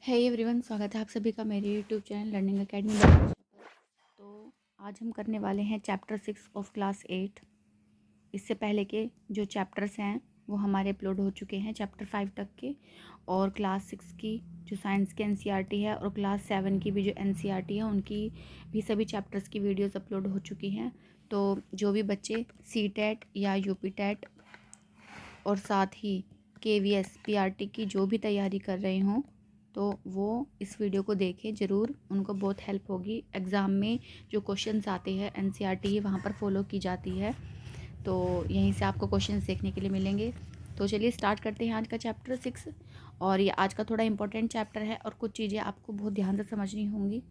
है एवरीवन, स्वागत है आप सभी का मेरे यूट्यूब चैनल लर्निंग अकेडमी पर। तो आज हम करने वाले हैं चैप्टर 6 ऑफ क्लास 8। इससे पहले के जो चैप्टर्स हैं वो हमारे अपलोड हो चुके हैं चैप्टर 5 तक के, और क्लास 6 की जो साइंस की एनसीईआरटी है और क्लास 7 की भी जो एनसीईआरटी है उनकी भी सभी चैप्टर्स की वीडियोस अपलोड हो चुकी हैं। तो जो भी बच्चे सीटेट या यूपीटेट और साथ ही केवीएस पीआरटी की जो भी तैयारी कर रहे हों तो वो इस वीडियो को देखें ज़रूर, उनको बहुत हेल्प होगी। एग्ज़ाम में जो क्वेश्चंस आते हैं एनसीईआरटी ही वहाँ पर फॉलो की जाती है, तो यहीं से आपको क्वेश्चंस देखने के लिए मिलेंगे। तो चलिए स्टार्ट करते हैं आज का चैप्टर 6। और ये आज का थोड़ा इंपॉर्टेंट चैप्टर है और कुछ चीज़ें आपको बहुत ध्यान से समझनी होंगी।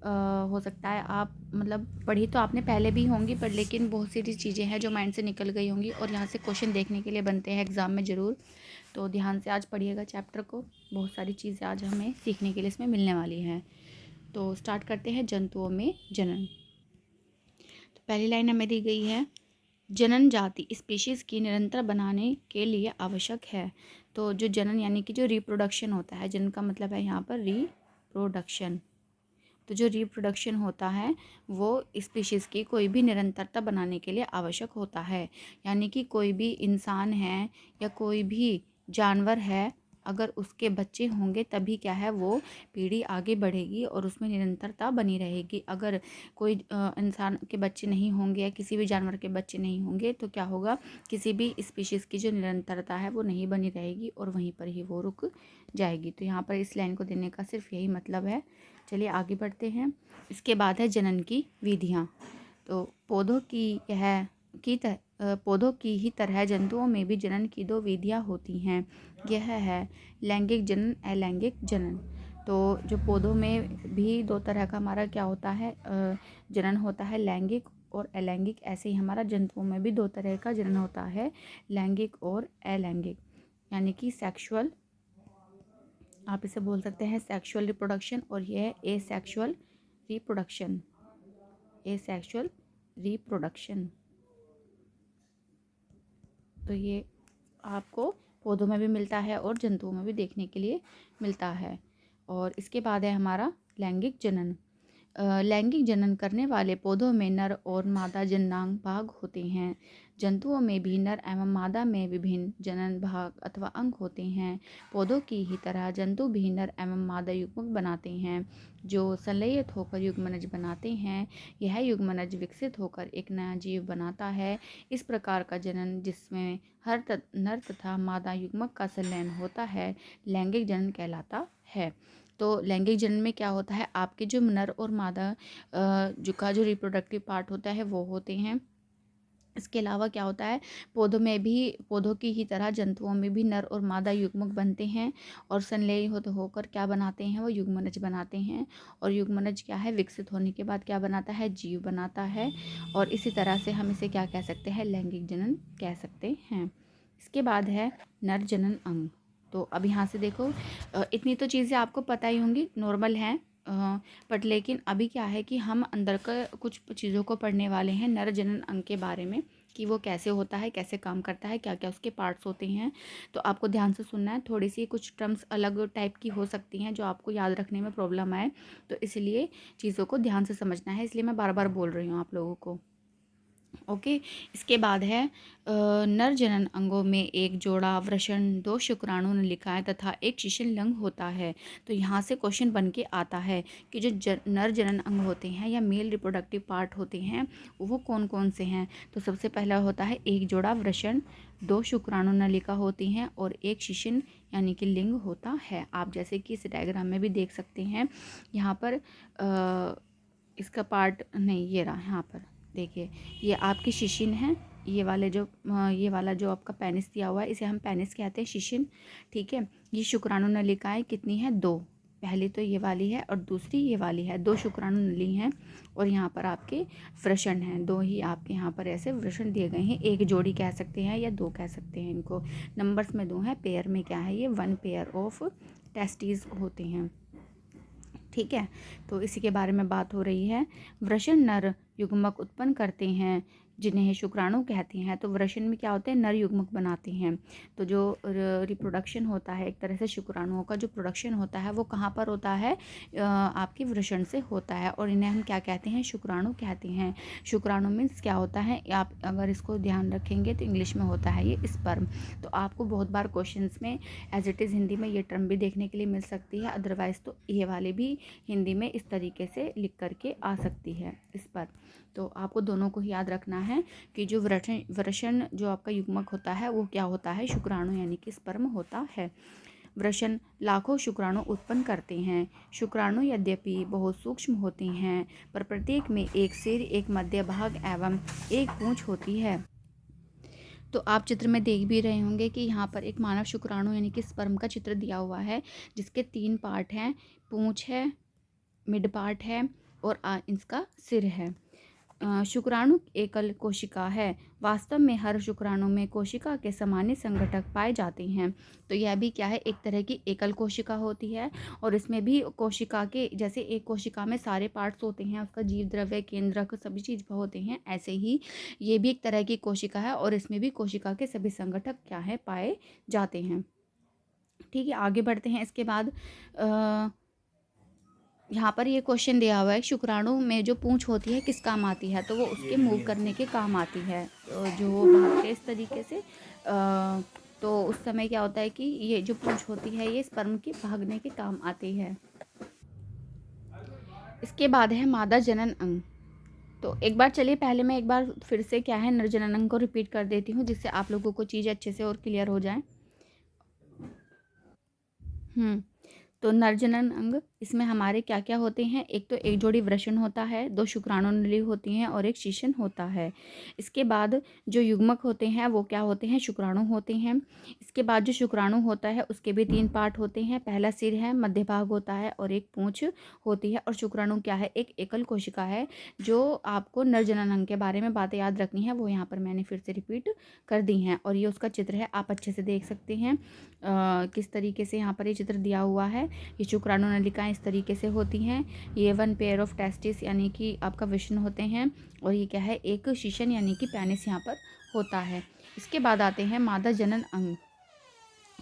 हो सकता है आप मतलब पढ़ी तो आपने पहले भी होंगी पर लेकिन बहुत सी चीज़ें हैं जो माइंड से निकल गई होंगी और यहाँ से क्वेश्चन देखने के लिए बनते हैं एग्ज़ाम में ज़रूर। तो ध्यान से आज पढ़िएगा चैप्टर को, बहुत सारी चीज़ें आज हमें सीखने के लिए इसमें मिलने वाली हैं। तो स्टार्ट करते हैं जंतुओं में जनन। तो पहली लाइन हमें दी गई है, जनन जाति स्पीशीज़ की निरंतर बनाने के लिए आवश्यक है। तो जो जनन यानी कि जो रिप्रोडक्शन होता है, जनन का मतलब है यहाँ पर रिप्रोडक्शन। तो जो रिप्रोडक्शन होता है वो स्पीशीज़ की कोई भी निरंतरता बनाने के लिए आवश्यक होता है। यानी कि कोई भी इंसान है या कोई भी जानवर है, अगर उसके बच्चे होंगे तभी क्या है वो पीढ़ी आगे बढ़ेगी और उसमें निरंतरता बनी रहेगी। अगर कोई इंसान के बच्चे नहीं होंगे या किसी भी जानवर के बच्चे नहीं होंगे तो क्या होगा, किसी भी स्पीशीज़ की जो निरंतरता है वो नहीं बनी रहेगी और वहीं पर ही वो रुक जाएगी। तो यहाँ पर इस लाइन को देने का सिर्फ यही मतलब है। चलिए आगे बढ़ते हैं। इसके बाद है जनन की विधियाँ। तो पौधों की ही तरह जंतुओं में भी जनन की दो विधियाँ होती हैं। यह है लैंगिक जनन, अलैंगिक जनन। तो जो पौधों में भी दो तरह का हमारा क्या होता है, जनन होता है, लैंगिक और अलैंगिक। ऐसे ही हमारा जंतुओं में भी दो तरह का जनन होता है, लैंगिक और अलैंगिक। यानी कि सेक्सुअल, आप इसे बोल सकते हैं सेक्सुअल रिप्रोडक्शन, और यह है एसेक्सुअल रिप्रोडक्शन। एसेक्सुअल रिप्रोडक्शन तो ये आपको पौधों में भी मिलता है और जंतुओं में भी देखने के लिए मिलता है। और इसके बाद है हमारा लैंगिक जनन। लैंगिक जनन करने वाले पौधों में नर और मादा जननांग भाग होते हैं। जंतुओं में भी नर एवं मादा में विभिन्न जनन भाग अथवा अंग होते हैं। पौधों की ही तरह जंतु भी नर एवं मादा युग्मक बनाते हैं जो संलयित होकर युग्मनज बनाते हैं। यह युग्मनज विकसित होकर एक नया जीव बनाता है। इस प्रकार का जनन जिसमें नर तथा मादा युग्मक का संलयन होता है लैंगिक जनन कहलाता है। तो लैंगिक जनन में क्या होता है, आपके जो नर और मादा जो रिप्रोडक्टिव पार्ट होता है वो होते हैं। इसके अलावा क्या होता है, पौधों की ही तरह जंतुओं में भी नर और मादा युग्मक बनते हैं और संलयी होकर क्या बनाते हैं, वो युग्मनज बनाते हैं। और युग्मनज क्या है, विकसित होने के बाद क्या बनाता है, जीव बनाता है। और इसी तरह से हम इसे क्या कह सकते हैं, लैंगिक जनन कह सकते हैं। इसके बाद है नर जनन अंग। तो अब यहाँ से देखो, इतनी तो चीज़ें आपको पता ही होंगी, नॉर्मल हैं, बट लेकिन अभी क्या है कि हम अंदर का कुछ चीज़ों को पढ़ने वाले हैं नर जनन अंग के बारे में, कि वो कैसे होता है, कैसे काम करता है, क्या क्या उसके पार्ट्स होते हैं। तो आपको ध्यान से सुनना है, थोड़ी सी कुछ टर्म्स अलग टाइप की हो सकती हैं जो आपको याद रखने में प्रॉब्लम आए, तो इसलिए चीज़ों को ध्यान से समझना है, इसलिए मैं बार बार बोल रही हूँ आप लोगों को। ओके। इसके बाद है नर जनन अंगों में एक जोड़ा वृषण, दो शुक्राणु नलिकाएं तथा एक शिशिन लिंग होता है। तो यहाँ से क्वेश्चन बन के आता है कि जो नर जनन अंग होते हैं या मेल रिप्रोडक्टिव पार्ट होते हैं वो कौन कौन से हैं। तो सबसे पहला होता है एक जोड़ा वृषण, दो शुक्राणु नलिका होती हैं और एक शिशिन यानी कि लिंग होता है। आप जैसे कि इस डायग्राम में भी देख सकते हैं, यहाँ पर इसका पार्ट नहीं, ये रहा, यहाँ पर देखिए, ये आपकी शिशिन है। ये वाला जो आपका पेनिस दिया हुआ है इसे हम पेनिस कहते हैं, शिशिन। ठीक है। ये शुक्राणु नलिकाएं कितनी है, दो। पहली तो ये वाली है और दूसरी ये वाली है, दो शुक्राणु नली हैं। और यहाँ पर आपके वृषण हैं, दो ही आपके यहाँ पर ऐसे वृषण दिए गए हैं। एक जोड़ी कह सकते हैं या दो कह सकते हैं इनको, नंबर्स में दो हैं, पेयर में क्या है, ये 1 पेयर ऑफ टेस्टिस होते हैं। ठीक है। तो इसी के बारे में बात हो रही है। वृषण नर युग्मक उत्पन्न करते हैं। जिन्हें शुक्राणु कहते हैं। तो वृषण में क्या होते हैं, नर युग्मक बनाते हैं। तो जो रिप्रोडक्शन होता है, एक तरह से शुक्राणुओं का जो प्रोडक्शन होता है वो कहाँ पर होता है, आपके वृषण से होता है, और इन्हें हम क्या कहते हैं, शुक्राणु कहते हैं। शुक्राणु मीन्स क्या होता है, आप अगर इसको ध्यान रखेंगे तो इंग्लिश में होता है ये स्पर्म। तो आपको बहुत बार क्वेश्चंस में एज इट इज़ हिंदी में ये टर्म भी देखने के लिए मिल सकती है, अदरवाइज़ तो ये वाली भी हिंदी में इस तरीके से लिख करके आ सकती है स्पर्म। तो आपको दोनों को याद रखना है कि जो वृषण जो आपका युग्मक होता है वो क्या होता है, शुक्राणु यानी कि स्पर्म होता है। वृषण लाखों शुक्राणु उत्पन्न करते हैं। शुक्राणु यद्यपि बहुत सूक्ष्म होते हैं, पर प्रत्येक में एक सिर, एक मध्य भाग एवं एक पूंछ होती है। तो आप चित्र में देख भी रहे होंगे कि यहाँ पर एक मानव शुक्राणु यानी कि स्पर्म का चित्र दिया हुआ है, जिसके 3 पार्ट हैं, पूंछ है, मिड पार्ट है और इसका सिर है। शुक्राणु एकल कोशिका है। वास्तव में हर शुक्राणु में कोशिका के सामान्य संघटक पाए जाते हैं। तो यह भी क्या है, एक तरह की एकल कोशिका होती है, और इसमें भी कोशिका के जैसे एक कोशिका में सारे पार्ट्स होते हैं, उसका जीव द्रव्य, केंद्रक, सभी चीज़ होते हैं, ऐसे ही ये भी एक तरह की कोशिका है, और इसमें भी कोशिका के सभी संघटक क्या है, पाए जाते हैं। ठीक है, आगे बढ़ते हैं। इसके बाद यहाँ पर ये क्वेश्चन दिया हुआ है, शुक्राणु में जो पूंछ होती है किस काम आती है, तो वो उसके मूव करने के काम आती है, जो वो भागते हैं इस तरीके से। तो उस समय क्या होता है कि ये जो पूंछ होती है ये स्पर्म के भागने के काम आती है। इसके बाद है मादा जनन अंग। तो एक बार चलिए पहले मैं एक बार फिर से क्या है, नर जनन अंग को रिपीट कर देती हूँ, जिससे आप लोगों को चीज़ अच्छे से और क्लियर हो जाए। तो नरजनन अंग, इसमें हमारे क्या क्या होते हैं, एक तो एक जोड़ी वृषण होता है, 2 शुक्राणु नली होती हैं और एक शीशन होता है। इसके बाद जो युग्मक होते हैं वो क्या होते हैं, शुक्राणु होते हैं। इसके बाद जो शुक्राणु होता है उसके भी 3 पार्ट होते हैं, पहला सिर है, मध्य भाग होता है और एक पूंछ होती है। और शुक्राणु क्या है, एक एकल कोशिका है। जो आपको नरजनन अंग के बारे में बातें याद रखनी है वो यहाँ पर मैंने फिर से रिपीट कर दी हैं, और ये उसका चित्र है, आप अच्छे से देख सकते हैं किस तरीके से यहाँ पर ये चित्र दिया हुआ है। ये शुक्राणु नलिकाएं इस तरीके से होती हैं। ये 1 पेयर ऑफ टेस्टिस यानी कि आपका वृषण होते हैं, और ये क्या है, एक शीशन यानी कि पेनिस यहाँ पर होता है। इसके बाद आते हैं मादा जनन अंग।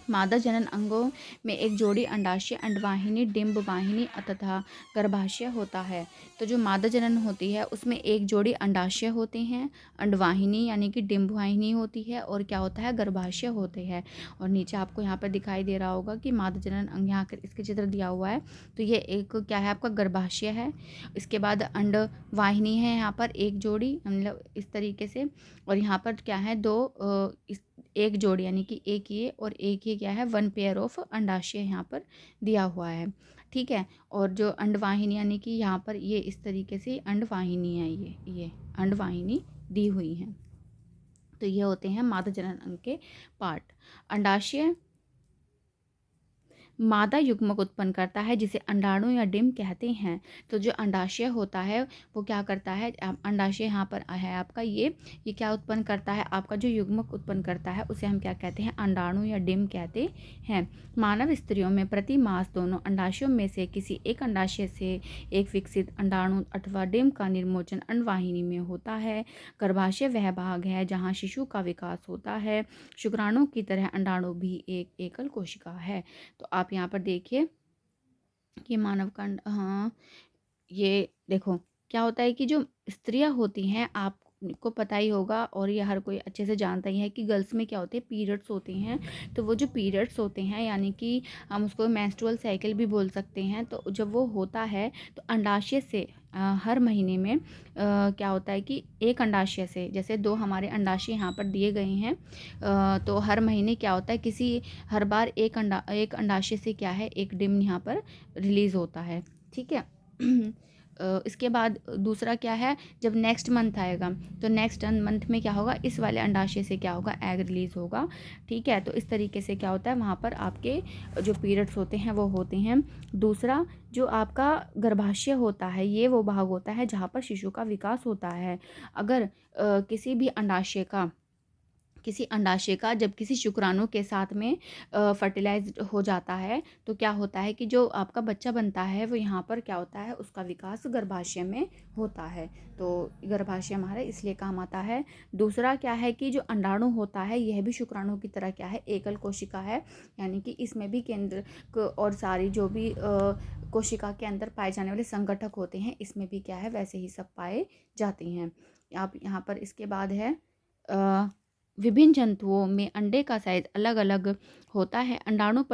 मादा जनन अंगों में एक जोड़ी अंडाशय, अंडवाहिनी, डिंब वाहिनी तथा गर्भाशय होता है। तो जो मादा जनन होती है उसमें एक जोड़ी अंडाशय होते हैं, अंडवाहिनी यानी कि डिंब वाहिनी होती है, और क्या होता है, गर्भाशय होते हैं। और नीचे आपको यहाँ पर दिखाई दे रहा होगा कि मादा जनन अंग, यहाँ इसके चित्र दिया हुआ है। तो ये एक क्या है, आपका गर्भाशय है। इसके बाद अंड वाहिनी है यहाँ पर एक जोड़ी, मतलब इस तरीके से, और यहाँ पर क्या है, एक जोड़ी यानी कि एक ये और एक ये क्या है, 1 पेयर ऑफ अंडाशय यहाँ पर दिया हुआ है। ठीक है, और जो अंडवाहिनी यानी कि यहाँ पर ये इस तरीके से अंडवाहिनी है, ये अंडवाहिनी दी हुई है। तो ये होते हैं मादा जनन अंग के पार्ट। अंडाशय मादा युग्मक उत्पन्न करता है, जिसे अंडाणु या डिंब कहते हैं। तो जो अंडाशय होता है वो क्या करता है, अंडाशय यहाँ पर है आपका, ये क्या उत्पन्न करता है, आपका जो युग्मक उत्पन्न करता है उसे हम क्या कहते हैं, अंडाणु या डिंब कहते हैं। मानव स्त्रियों में प्रति मास दोनों अंडाशयों में से किसी एक अंडाशय से एक विकसित अंडाणु अथवा डिंब का निर्मोचन अंडवाहिनी में होता है। गर्भाशय वह भाग है जहाँ शिशु का विकास होता है। शुक्राणु की तरह अंडाणु भी एक एकल कोशिका है। तो आप यहाँ पर देखिए कि मानव कांड, हाँ ये देखो क्या होता है कि जो स्त्रियां होती हैं, आपको पता ही होगा और ये हर कोई अच्छे से जानता ही है कि गर्ल्स में क्या होते हैं, पीरियड्स होते हैं। तो वो जो पीरियड्स होते हैं यानी कि हम उसको मेंस्ट्रुअल साइकिल भी बोल सकते हैं। तो जब वो होता है तो अंडाशय से हर महीने में क्या होता है कि एक अंडाशय से, जैसे 2 हमारे अंडाशय यहाँ पर दिए गए हैं, तो हर महीने क्या होता है, हर बार एक अंडाशय से क्या है, एक डिंब यहाँ पर रिलीज़ होता है। ठीक है। इसके बाद दूसरा क्या है, जब नेक्स्ट मंथ आएगा तो नेक्स्ट मंथ में क्या होगा, इस वाले अंडाशय से क्या होगा, एग रिलीज़ होगा। ठीक है, तो इस तरीके से क्या होता है, वहाँ पर आपके जो पीरियड्स होते हैं वो होते हैं। दूसरा जो आपका गर्भाशय होता है, ये वो भाग होता है जहाँ पर शिशु का विकास होता है। अगर किसी भी अंडाशय का किसी अंडाशय का जब किसी शुक्राणु के साथ में फर्टिलाइज्ड हो जाता है तो क्या होता है कि जो आपका बच्चा बनता है वो यहाँ पर क्या होता है, उसका विकास गर्भाशय में होता है। तो गर्भाशय हमारा इसलिए काम आता है। दूसरा क्या है कि जो अंडाणु होता है यह भी शुक्राणु की तरह क्या है, एकल कोशिका है, यानी कि इसमें भी केंद्र और सारी जो भी कोशिका के अंदर पाए जाने वाले संगठक होते हैं इसमें भी क्या है, वैसे ही सब पाए जाते हैं। आप यहाँ पर इसके बाद है विभिन्न जंतुओं में अंडे का साइज अलग अलग होता है। अंडाणु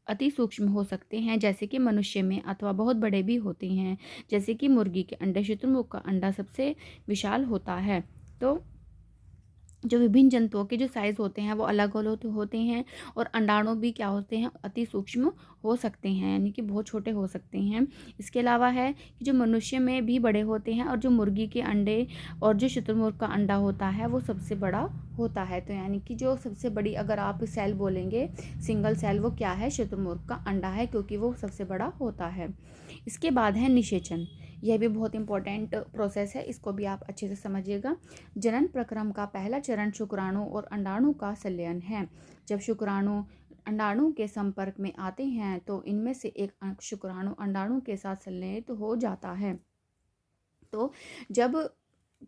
अति सूक्ष्म हो सकते हैं जैसे कि मनुष्य में, अथवा बहुत बड़े भी होते हैं जैसे कि मुर्गी के अंडे। शुतुरमुर्ग का अंडा सबसे विशाल होता है। तो जो विभिन्न जंतुओं के जो साइज़ होते हैं वो अलग अलग होते हैं, और अंडाणु भी क्या होते हैं, अति सूक्ष्म हो सकते हैं, यानी कि बहुत छोटे हो सकते हैं। इसके अलावा है कि जो मनुष्य में भी बड़े होते हैं, और जो मुर्गी के अंडे और जो शुतुरमुर्ग का अंडा होता है वो सबसे बड़ा होता है। तो यानी कि जो सबसे बड़ी अगर आप सेल बोलेंगे सिंगल सेल, वो क्या है, शुतुरमुर्ग का अंडा है, क्योंकि वो सबसे बड़ा होता है। इसके बाद है निषेचन। यह भी बहुत इंपॉर्टेंट प्रोसेस है, इसको भी आप अच्छे से समझिएगा। जनन प्रक्रम का पहला चरण शुक्राणु और अंडाणु का संलयन है। जब शुक्राणु अंडाणु के संपर्क में आते हैं तो इनमें से एक शुक्राणु अंडाणु के साथ संलयित हो जाता है। तो जब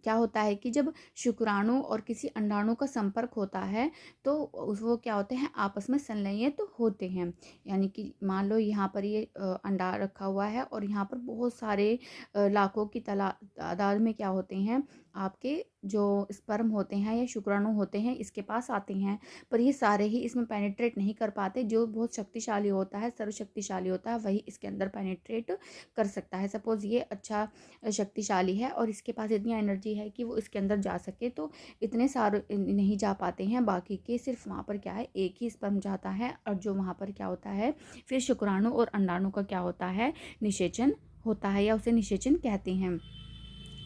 क्या होता है कि जब शुक्राणु और किसी अंडाणु का संपर्क होता है तो वो क्या होते हैं, आपस में संलयित तो होते हैं। यानी कि मान लो यहाँ पर ये अंडा रखा हुआ है और यहाँ पर बहुत सारे लाखों की तादाद में क्या होते हैं, आपके जो स्पर्म होते हैं या शुक्राणु होते हैं इसके पास आते हैं, पर ये सारे ही इसमें पेनिट्रेट नहीं कर पाते। जो बहुत शक्तिशाली होता है, सर्वशक्तिशाली होता है, वही इसके अंदर पेनिट्रेट कर सकता है। सपोज़ ये अच्छा शक्तिशाली है और इसके पास इतनी एनर्जी है कि वो इसके अंदर जा सके, तो इतने सारे नहीं जा पाते हैं, बाकी के सिर्फ वहाँ पर क्या है, एक ही स्पर्म जाता है। और जो वहाँ पर क्या होता है, फिर शुक्राणु और अंडाणु का क्या होता है, निषेचन होता है, या उसे निषेचन कहते हैं।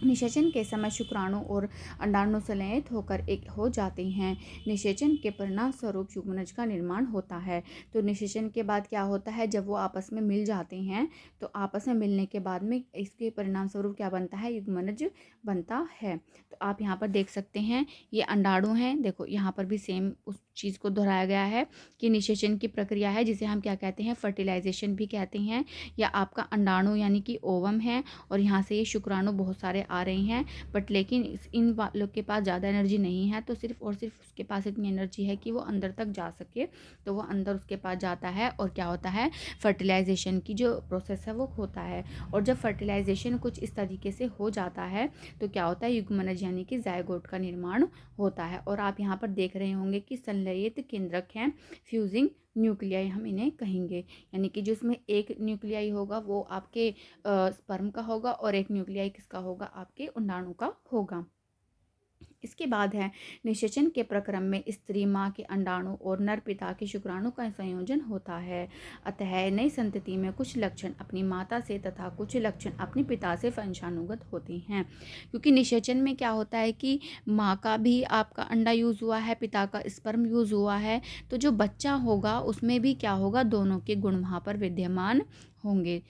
निषेचन के समय शुक्राणु और अंडाणु संलयित होकर एक हो जाते हैं। निषेचन के परिणाम स्वरूप युग्मनज का निर्माण होता है। तो निषेचन के बाद क्या होता है, जब वो आपस में मिल जाते हैं तो आपस में मिलने के बाद में इसके परिणाम स्वरूप क्या बनता है, युग्मनज बनता है। तो आप यहाँ पर देख सकते हैं ये अंडाणु हैं, देखो यहाँ पर भी सेम उस चीज़ को दोहराया गया है कि निषेचन की प्रक्रिया है जिसे हम क्या कहते हैं, फर्टिलाइजेशन भी कहते हैं, या आपका अंडाणु यानी कि ओवम है, और यहाँ से ये शुक्राणु बहुत सारे आ रही हैं, बट लेकिन इन वालों के पास ज़्यादा एनर्जी नहीं है, तो सिर्फ और सिर्फ उसके पास इतनी एनर्जी है कि वो अंदर तक जा सके, तो वो अंदर उसके पास जाता है और क्या होता है, फर्टिलाइजेशन की जो प्रोसेस है वो होता है। और जब फर्टिलाइजेशन कुछ इस तरीके से हो जाता है तो क्या होता है, युग्मनज यानी कि जायगोट का निर्माण होता है। और आप यहाँ पर देख रहे होंगे कि संलयित केंद्रक हैं, फ्यूजिंग न्यूक्लियाई हम इन्हें कहेंगे, यानी कि जिसमें एक न्यूक्लियाई होगा वो आपके स्पर्म का होगा और एक न्यूक्लियाई किसका होगा, आपके अंडाणु का होगा। इसके बाद है निषेचन के प्रक्रम में स्त्री माँ के अंडाणु और नर पिता के शुक्राणु का संयोजन होता है। अतः नई संतति में कुछ लक्षण अपनी माता से तथा कुछ लक्षण अपने पिता से वंशानुगत होते हैं। क्योंकि निषेचन में क्या होता है कि माँ का भी आपका अंडा यूज़ हुआ है, पिता का स्पर्म यूज़ हुआ है, तो जो बच्चा होगा उसमें भी क्या होगा, दोनों के गुण वहाँ पर विद्यमान होंगे।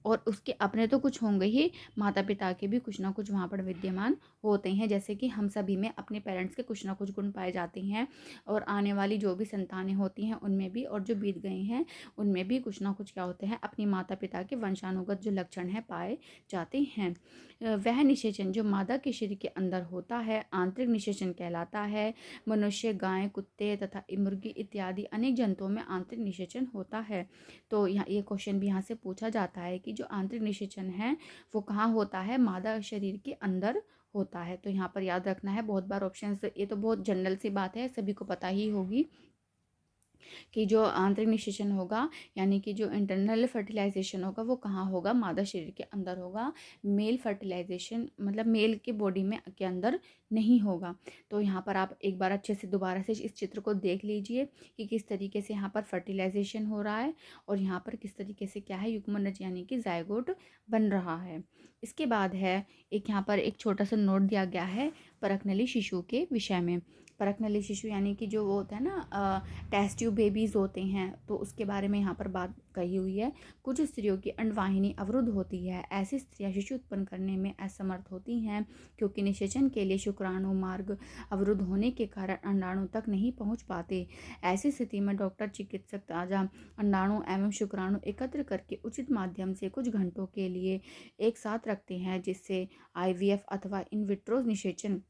और उसके अपने तो कुछ होंगे ही, माता पिता के भी कुछ ना कुछ वहाँ पर विद्यमान होते हैं। जैसे कि हम सभी में अपने पेरेंट्स के कुछ ना कुछ गुण पाए जाते हैं, और आने वाली जो भी संतानें होती हैं उनमें भी, और जो बीत गए हैं उनमें भी कुछ ना कुछ क्या होते हैं, अपनी माता पिता के वंशानुगत जो लक्षण हैं पाए जाते हैं। वह निषेचन जो मादा के शरीर के अंदर होता है आंतरिक निषेचन कहलाता है। मनुष्य, गाय, कुत्ते तथा मुर्गी इत्यादि अनेक जंतुओं में आंतरिक निषेचन होता है। तो यहाँ ये क्वेश्चन भी यहाँ से पूछा जाता है कि जो आंतरिक निषेचन है वो कहाँ होता है, मादा शरीर के अंदर होता है। तो यहाँ पर याद रखना है, बहुत बार ऑप्शन, ये तो बहुत जनरल सी बात है, सभी को पता ही होगी कि जो आंतरिक निषेचन होगा यानी कि जो इंटरनल फर्टिलाइजेशन होगा वो कहाँ होगा, मादा शरीर के अंदर होगा। मेल फर्टिलाइजेशन मतलब मेल के बॉडी में के अंदर नहीं होगा। तो यहाँ पर आप एक बार अच्छे से दोबारा से इस चित्र को देख लीजिए कि किस तरीके से यहाँ पर फर्टिलाइजेशन हो रहा है और यहाँ पर किस तरीके से क्या है, युग्मनज यानी कि जायगोट बन रहा है। इसके बाद है एक यहाँ पर एक छोटा सा नोट दिया गया है परकनली शिशु के विषय में। परकनली शिशु यानी कि जो वो होता है ना, टेस्ट ट्यूब बेबीज़ होते हैं, तो उसके बारे में यहाँ पर बात कही हुई है। कुछ स्त्रियों की अंडवाहिनी अवरुद्ध होती है। ऐसी स्त्रियां शिशु उत्पन्न करने में असमर्थ होती हैं क्योंकि निषेचन के लिए शुक्राणु मार्ग अवरुद्ध होने के कारण अंडाणु तक नहीं पहुंच पाते। ऐसी स्थिति में डॉक्टर चिकित्सक ताजा अंडाणु एवं शुक्राणु एकत्र करके उचित माध्यम से कुछ घंटों के लिए एक साथ रखते हैं, जिससे IVF अथवा इन विट्रो निषेचन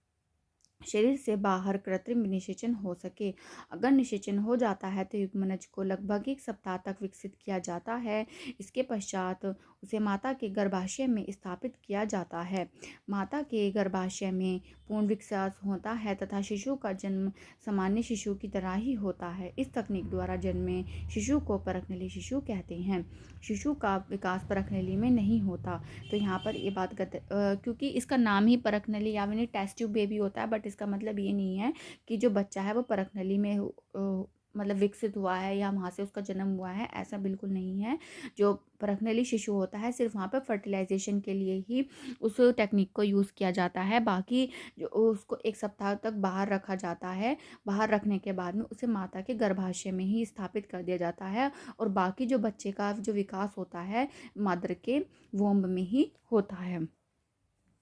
शरीर से बाहर कृत्रिम निषेचन हो सके। अगर निषेचन हो जाता है तो युग्मनज को लगभग 1 सप्ताह तक विकसित किया जाता है। इसके पश्चात उसे माता के गर्भाशय में स्थापित किया जाता है। माता के गर्भाशय में पूर्ण विकास होता है तथा शिशु का जन्म सामान्य शिशु की तरह ही होता है। इस तकनीक द्वारा जन्मे शिशु को परखनली शिशु कहते हैं। शिशु का विकास परखनली में नहीं होता। तो यहाँ पर ये बात क्योंकि इसका नाम ही परखनली या यानी टेस्ट ट्यूब बेबी होता है, बट इसका मतलब ये नहीं है कि जो बच्चा है वो परखनली में मतलब विकसित हुआ है या वहाँ से उसका जन्म हुआ है, ऐसा बिल्कुल नहीं है। जो परखनली शिशु होता है सिर्फ वहाँ पर फर्टिलाइजेशन के लिए ही उस टेक्निक को यूज़ किया जाता है। बाकी जो उसको 1 सप्ताह तक बाहर रखा जाता है। बाहर रखने के बाद में उसे माता के गर्भाशय में ही स्थापित कर दिया जाता है और बाकी जो बच्चे का जो विकास होता है मदर के वोम्ब में ही होता है।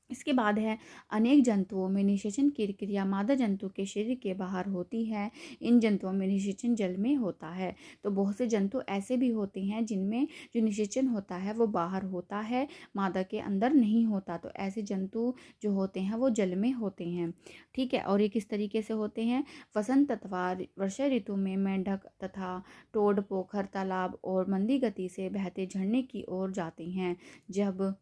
इसके बाद है अनेक जंतुओं में निषेचन की क्रिया मादा जंतु के शरीर के बाहर होती है। इन जंतुओं में निषेचन जल में होता है। तो बहुत से जंतु ऐसे भी होते हैं जिनमें जो निषेचन होता है वो बाहर होता है, मादा के अंदर नहीं होता। तो ऐसे जंतु जो होते हैं वो जल में होते हैं। ठीक है, और ये किस तरीके से होते हैं? वसंत अथवा वर्षा ऋतु में मेंढक तथा टोड पोखर तालाब और मंदी गति से बहते झरने की ओर जाते हैं। जब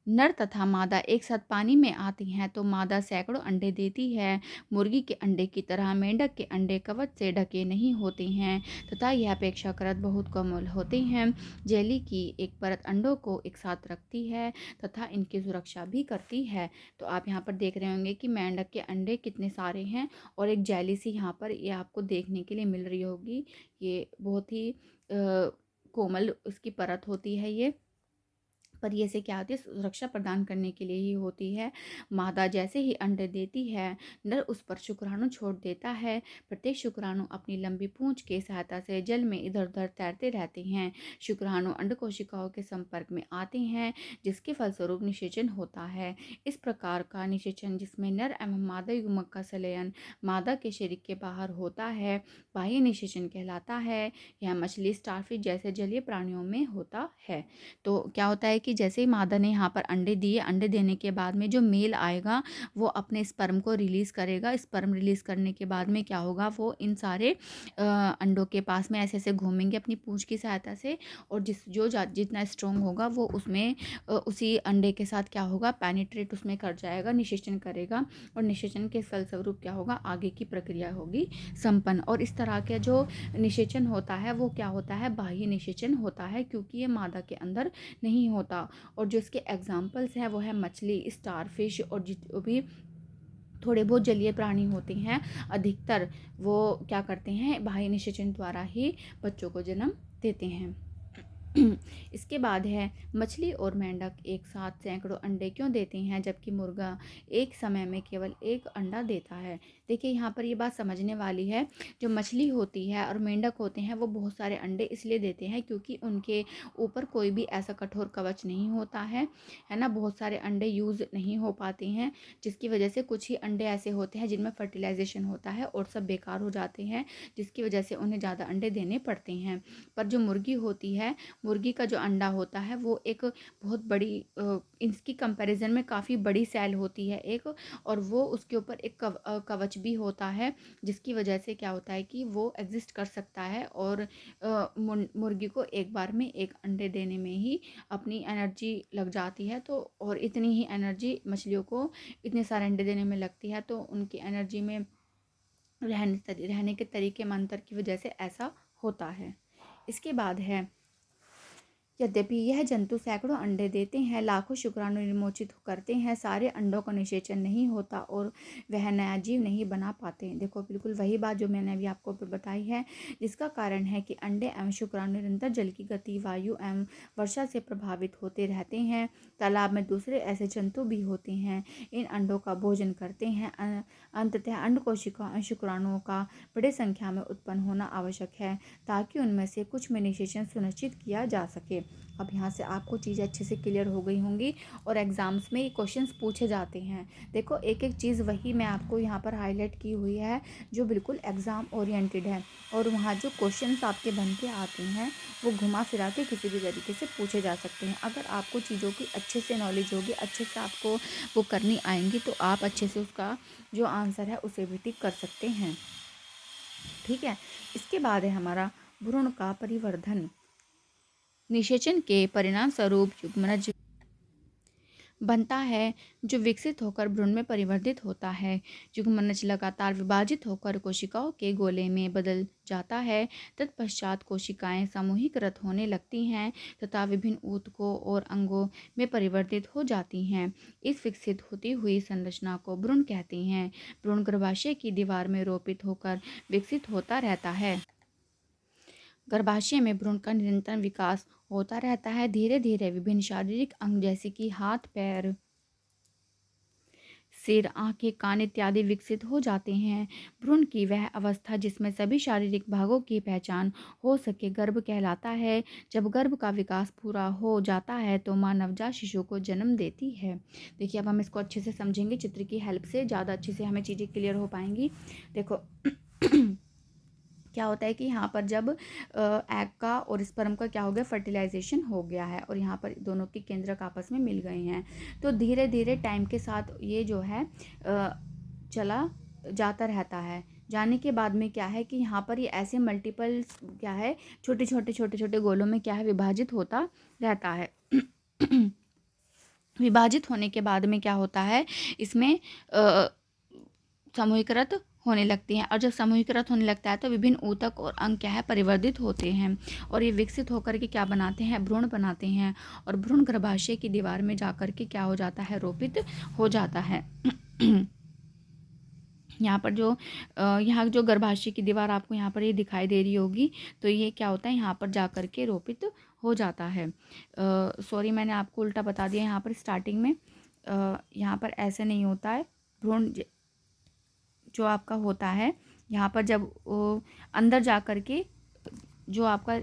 नर तथा मादा एक साथ पानी में आती हैं तो मादा सैकड़ों अंडे देती है। मुर्गी के अंडे की तरह मेंढक के अंडे कवच से ढके नहीं होते हैं तथा यह अपेक्षाकृत बहुत कोमल होते हैं। जेली की एक परत अंडों को एक साथ रखती है तथा इनकी सुरक्षा भी करती है। तो आप यहाँ पर देख रहे होंगे कि मेंढक के अंडे कितने सारे हैं और एक जेली सी यहाँ पर ये आपको देखने के लिए मिल रही होगी। ये बहुत ही कोमल उसकी परत होती है ये, पर ये से क्या होती है, सुरक्षा प्रदान करने के लिए ही होती है। मादा जैसे ही अंडे देती है, नर उस पर शुक्राणु छोड़ देता है। प्रत्येक शुक्राणु अपनी लंबी पूंछ के सहायता से जल में इधर उधर तैरते रहते हैं। शुक्राणु अंड कोशिकाओं के संपर्क में आते हैं जिसके फलस्वरूप निषेचन होता है। इस प्रकार का निषेचन जिसमें नर एवं मादा युग्मक का संलयन मादा के शरीर के बाहर होता है बाह्य निषेचन कहलाता है। यह मछली, स्टारफिश जैसे जलीय प्राणियों में होता है। तो क्या होता है कि जैसे ही मादा ने यहाँ पर अंडे दिए, अंडे देने के बाद में जो मेल आएगा वो अपने स्पर्म को रिलीज़ करेगा। स्पर्म रिलीज़ करने के बाद में क्या होगा, वो इन सारे अंडों के पास में ऐसे ऐसे घूमेंगे अपनी पूंछ की सहायता से और जितना स्ट्रॉन्ग होगा वो उसमें उसी अंडे के साथ क्या होगा, पेनिट्रेट उसमें कर जाएगा, निषेचन करेगा और निषेचन के फलस्वरूप क्या होगा, आगे की प्रक्रिया होगी संपन्न। और इस तरह के जो निषेचन होता है वो क्या होता है, बाह्य निषेचन होता है क्योंकि ये मादा के अंदर नहीं होता। और जो इसके एग्जाम्पल्स हैं वो है मछली, स्टारफिश और जो भी थोड़े बहुत जलीय प्राणी होते हैं अधिकतर वो क्या करते हैं, बाह्य निषेचन द्वारा ही बच्चों को जन्म देते हैं। इसके बाद है मछली और मेंढक एक साथ सैकड़ों अंडे क्यों देते हैं जबकि मुर्गा एक समय में केवल एक अंडा देता है। देखिए यहाँ पर ये बात समझने वाली है। जो मछली होती है और मेंढक होते हैं वो बहुत सारे अंडे इसलिए देते हैं क्योंकि उनके ऊपर कोई भी ऐसा कठोर कवच नहीं होता है ना। बहुत सारे अंडे यूज़ नहीं हो पाते हैं जिसकी वजह से कुछ ही अंडे ऐसे होते हैं जिनमें फर्टिलाइजेशन होता है और सब बेकार हो जाते हैं, जिसकी वजह से उन्हें ज़्यादा अंडे देने पड़ते हैं। पर जो मुर्गी होती है, मुर्गी का जो अंडा होता है वो एक बहुत बड़ी इसकी कंपैरिजन में काफ़ी बड़ी सेल होती है एक, और वो उसके ऊपर एक कवच भी होता है जिसकी वजह से क्या होता है कि वो एग्जिस्ट कर सकता है और मुर्गी को एक बार में एक अंडे देने में ही अपनी एनर्जी लग जाती है। तो और इतनी ही एनर्जी मछलियों को इतने सारे अंडे देने में लगती है, तो उनकी एनर्जी में रहने के तरीके में अंतर की वजह से ऐसा होता है। इसके बाद है यद्यपि यह जंतु सैकड़ों अंडे देते हैं, लाखों शुक्राणु निर्मोचित करते हैं, सारे अंडों का निषेचन नहीं होता और वह नया जीव नहीं बना पाते। देखो बिल्कुल वही बात जो मैंने अभी आपको बताई है, जिसका कारण है कि अंडे एवं शुक्राणु निरंतर जल की गति, वायु एवं वर्षा से प्रभावित होते रहते हैं। तालाब में दूसरे ऐसे जंतु भी होते हैं, इन अंडों का भोजन करते हैं। अंततः अंड कोशिका एवं शुक्राणुओं का बड़े संख्या में उत्पन्न होना आवश्यक है, ताकि उनमें से कुछ में निषेचन सुनिश्चित किया जा सके। अब यहाँ से आपको चीज़ें अच्छे से क्लियर हो गई होंगी और एग्ज़ाम्स में ये क्वेश्चंस पूछे जाते हैं। देखो एक एक चीज़ वही मैं आपको यहाँ पर हाईलाइट की हुई है जो बिल्कुल एग्ज़ाम ओरिएंटेड है, और वहाँ जो क्वेश्चंस आपके बन के आते हैं वो घुमा फिरा के किसी भी तरीके से पूछे जा सकते हैं। अगर आपको चीज़ों की अच्छे से नॉलेज होगी, अच्छे से आपको वो करनी आएंगी, तो आप अच्छे से उसका जो आंसर है उसे भी टिक कर सकते हैं। ठीक है, इसके बाद है हमारा भ्रूण का परिवर्धन। निषेचन के परिणाम स्वरूप युग्मनज बनता है, जो विकसित होकर भ्रूण में परिवर्तित होता है। युग्मनज लगातार विभाजित होकर कोशिकाओं के गोले में बदल जाता है। तत्पश्चात कोशिकाएं समूहीकृत होने लगती हैं तथा विभिन्न ऊतकों और अंगों में परिवर्तित हो जाती हैं। इस विकसित होती हुई संरचना को भ्रूण कहते हैं। भ्रूण गर्भाशय की दीवार में रोपित होकर विकसित होता रहता है। गर्भाशय में भ्रूण का निरंतर विकास होता रहता है। धीरे धीरे विभिन्न शारीरिक अंग जैसे कि हाथ, पैर, सिर, आंखें, कान इत्यादि विकसित हो जाते हैं। भ्रूण की वह अवस्था जिसमें सभी शारीरिक भागों की पहचान हो सके गर्भ कहलाता है। जब गर्भ का विकास पूरा हो जाता है तो माँ नवजात शिशु को जन्म देती है। देखिए अब हम इसको अच्छे से समझेंगे, चित्र की हेल्प से ज़्यादा अच्छे से हमें चीज़ें क्लियर हो पाएंगी। देखो क्या होता है कि यहाँ पर जब एग का और स्पर्म का क्या हो गया, फर्टिलाइजेशन हो गया है और यहाँ पर दोनों के केंद्रक आपस में मिल गए हैं, तो धीरे धीरे टाइम के साथ ये जो है चला जाता रहता है। जाने के बाद में क्या है कि यहाँ पर ये ऐसे मल्टीपल क्या है, छोटे छोटे छोटे छोटे गोलों में क्या है विभाजित होता रहता है। विभाजित होने के बाद में क्या होता है, इसमें समूहीकृत होने लगती हैं, और जब समूहीकृत होने लगता है तो विभिन्न ऊतक और अंग क्या है परिवर्तित होते हैं, और ये विकसित होकर के क्या बनाते हैं, भ्रूण बनाते हैं, और भ्रूण गर्भाशय की दीवार में जाकर के क्या हो जाता है, रोपित हो जाता है। यहाँ पर जो यहाँ जो गर्भाशय की दीवार आपको यहाँ पर ये दिखाई दे रही होगी, तो ये क्या होता है, यहाँ पर जा कर के रोपित हो जाता है। सॉरी मैंने आपको उल्टा बता दिया, यहाँ पर स्टार्टिंग में यहाँ पर ऐसे नहीं होता है। भ्रूण जो आपका होता है यहाँ पर जब अंदर जा कर के जो आपका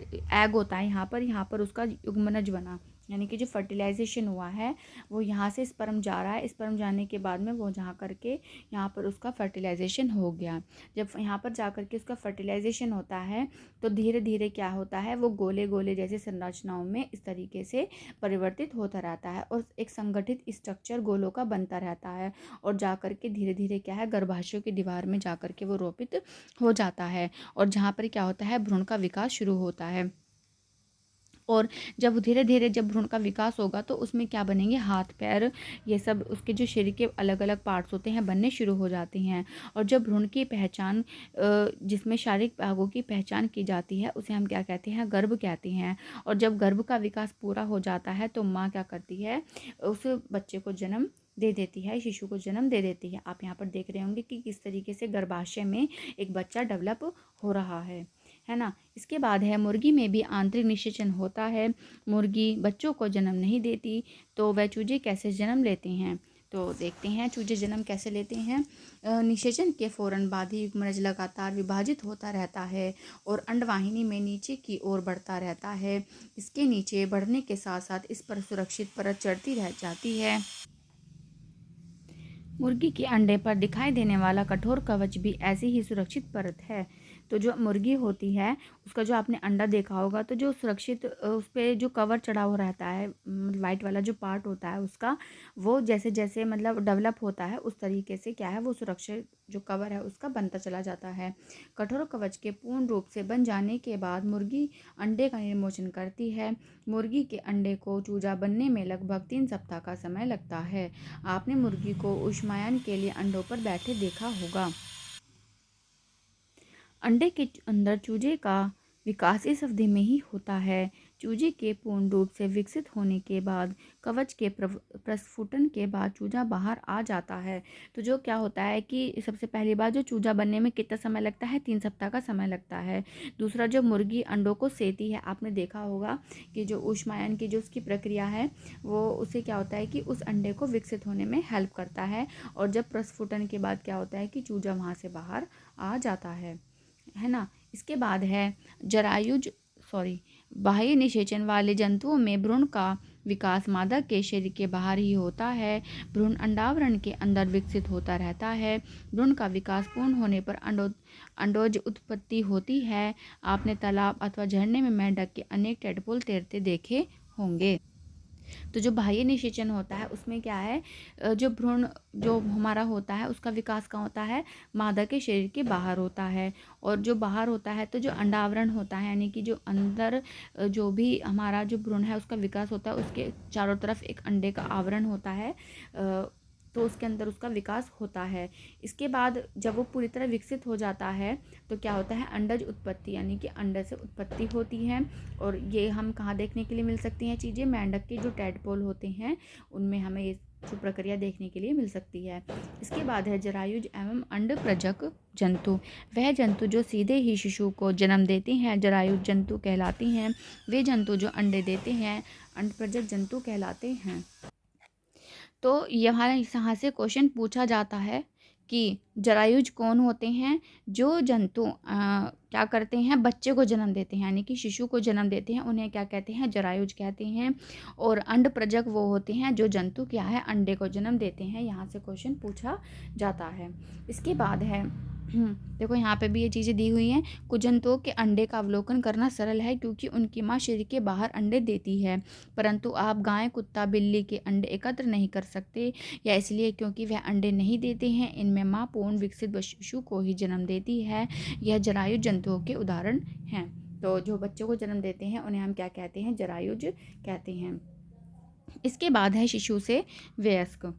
एग होता है यहाँ पर उसका युग्मनज बना, यानी कि जो फर्टिलाइजेशन हुआ है वो यहाँ से स्पर्म जा रहा है, स्पर्म जाने के बाद में वो जहाँ करके यहाँ पर उसका फर्टिलाइजेशन हो गया। जब यहाँ पर जा कर के उसका फर्टिलाइजेशन होता है तो धीरे धीरे क्या होता है, वो गोले गोले जैसे संरचनाओं में इस तरीके से परिवर्तित होता रहता है और एक संगठित स्ट्रक्चर गोलों का बनता रहता है, और जा कर के धीरे धीरे क्या है, गर्भाशय की दीवार में जा कर के वो रोपित हो जाता है, और जहाँ पर क्या होता है, भ्रूण का विकास शुरू होता है। और जब धीरे धीरे जब भ्रूण का विकास होगा तो उसमें क्या बनेंगे, हाथ, पैर, ये सब उसके जो शरीर के अलग अलग पार्ट्स होते हैं बनने शुरू हो जाते हैं। और जब भ्रूण की पहचान जिसमें शारीरिक भागों की पहचान की जाती है उसे हम क्या कहते हैं, गर्भ कहते हैं। और जब गर्भ का विकास पूरा हो जाता है तो माँ क्या करती है, उस बच्चे को जन्म दे देती है, शिशु को जन्म दे देती है। आप यहाँ पर देख रहे होंगे कि किस तरीके से गर्भाशय में एक बच्चा डेवलप हो रहा है ना। इसके बाद है मुर्गी में भी आंतरिक निषेचन होता है। मुर्गी बच्चों को जन्म नहीं देती, तो वह चूजे कैसे जन्म लेते हैं, तो देखते हैं चूजे जन्म कैसे लेते हैं। निषेचन के फौरन बाद ही युग्मनज लगातार विभाजित होता रहता है और अंडवाहिनी में नीचे की ओर बढ़ता रहता है। इसके नीचे बढ़ने के साथ साथ इस पर सुरक्षित परत चढ़ती रह जाती है। मुर्गी के अंडे पर दिखाई देने वाला कठोर कवच भी ऐसी ही सुरक्षित परत है। तो जो मुर्गी होती है उसका जो आपने अंडा देखा होगा, तो जो सुरक्षित उस पर जो कवर चढ़ा हुआ रहता है, वाइट वाला जो पार्ट होता है उसका, वो जैसे जैसे मतलब डेवलप होता है उस तरीके से क्या है, वो सुरक्षित जो कवर है उसका बनता चला जाता है। कठोर कवच के पूर्ण रूप से बन जाने के बाद मुर्गी अंडे का निर्मोचन करती है। मुर्गी के अंडे को चूजा बनने में लगभग 3 सप्ताह का समय लगता है। आपने मुर्गी को ऊष्मायन के लिए अंडों पर बैठे देखा होगा। अंडे के अंदर चूजे का विकास इस अवधि में ही होता है। चूजे के पूर्ण रूप से विकसित होने के बाद कवच के प्रस्फुटन के बाद चूजा बाहर आ जाता है। तो जो क्या होता है कि सबसे पहली बार जो चूजा बनने में कितना समय लगता है, 3 सप्ताह का समय लगता है। दूसरा, जो मुर्गी अंडों को सेती है, आपने देखा होगा कि जो ऊष्मायन की जो उसकी प्रक्रिया है वो उससे क्या होता है कि उस अंडे को विकसित होने में हेल्प करता है। और जब प्रस्फुटन के बाद क्या होता है कि चूजा वहाँ से बाहर आ जाता है ना। इसके बाद है जरायुज बाह्य निषेचन वाले जंतुओं में भ्रूण का विकास मादा के शरीर के बाहर ही होता है। भ्रूण अंडावरण के अंदर विकसित होता रहता है। भ्रूण का विकास पूर्ण होने पर अंडोज उत्पत्ति होती है। आपने तालाब अथवा झरने में मेंढक के अनेक टेडपोल तैरते देखे होंगे। तो जो बाह्य निषेचन होता है उसमें क्या है, जो भ्रूण जो हमारा होता है उसका विकास कहाँ होता है, मादा के शरीर के बाहर होता है। और जो बाहर होता है तो जो अंडावरण होता है, यानी कि जो अंदर जो भी हमारा जो भ्रूण है उसका विकास होता है, उसके चारों तरफ एक अंडे का आवरण होता है, तो उसके अंदर उसका विकास होता है। इसके बाद जब वो पूरी तरह विकसित हो जाता है तो क्या होता है, अंडज उत्पत्ति, यानी कि अंडे से उत्पत्ति होती है। और ये हम कहाँ देखने के लिए मिल सकती हैं चीज़ें, मेंढक के जो टेडपोल होते हैं उनमें हमें ये जो प्रक्रिया देखने के लिए मिल सकती है। इसके बाद है जरायुज एवं अंड प्रजक जंतु। वह जंतु जो सीधे ही शिशु को जन्म देते हैं जरायुज जंतु कहलाती हैं। वे जंतु जो अंडे देते हैं अंड प्रजक जंतु कहलाते हैं। तो यहाँ से क्वेश्चन पूछा जाता है कि जरायुज कौन होते हैं, जो जंतु क्या करते हैं, बच्चे को जन्म देते हैं, यानी कि शिशु को जन्म देते हैं, उन्हें क्या कहते हैं, जरायुज कहते हैं। और अंड प्रजक वो होते हैं जो जंतु क्या है, अंडे को जन्म देते हैं। यहाँ से क्वेश्चन पूछा जाता है। इसके बाद है देखो यहाँ पे भी ये चीज़ें दी हुई हैं। कुछ जंतुओं के अंडे का अवलोकन करना सरल है क्योंकि उनकी माँ शरीर के बाहर अंडे देती है, परंतु आप गाय, कुत्ता, बिल्ली के अंडे एकत्र नहीं कर सकते, या इसलिए क्योंकि वह अंडे नहीं देते हैं। इनमें माँ पूर्ण विकसित शिशु को ही जन्म देती है। यह जरायुज जंतुओं के उदाहरण हैं। तो जो बच्चों को जन्म देते हैं उन्हें हम क्या कहते हैं, जरायुज कहते हैं। इसके बाद है शिशु से वयस्क।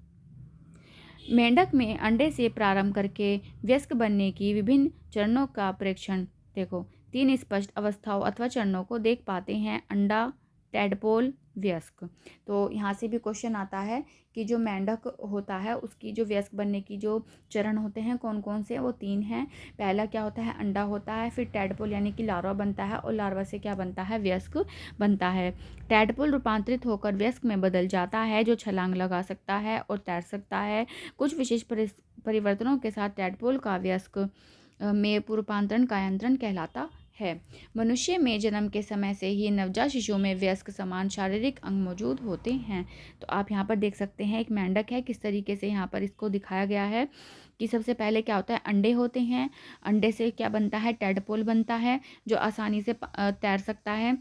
मेंढक में अंडे से प्रारंभ करके वयस्क बनने की विभिन्न चरणों का प्रेक्षण देखो 3 स्पष्ट अवस्थाओं अथवा चरणों को देख पाते हैं, अंडा, टेडपोल, वयस्क। तो यहाँ से भी क्वेश्चन आता है कि जो मेंढक होता है उसकी जो वयस्क बनने की जो चरण होते हैं कौन कौन से, वो 3 हैं। पहला क्या होता है, अंडा होता है, फिर टेडपोल यानी कि लार्वा बनता है, और लार्वा से क्या बनता है, वयस्क बनता है। टेडपोल रूपांतरित होकर वयस्क में बदल जाता है, जो छलांग लगा सकता है और तैर सकता है। कुछ विशेष परिवर्तनों के साथ टेडपोल का वयस्क में रूपांतरण कायांतरण कहलाता है। मनुष्य में जन्म के समय से ही नवजात शिशु में वयस्क समान शारीरिक अंग मौजूद होते हैं। तो आप यहाँ पर देख सकते हैं एक मेंढक है, किस तरीके से यहाँ पर इसको दिखाया गया है कि सबसे पहले क्या होता है, अंडे होते हैं, अंडे से क्या बनता है, टेडपोल बनता है जो आसानी से तैर सकता है।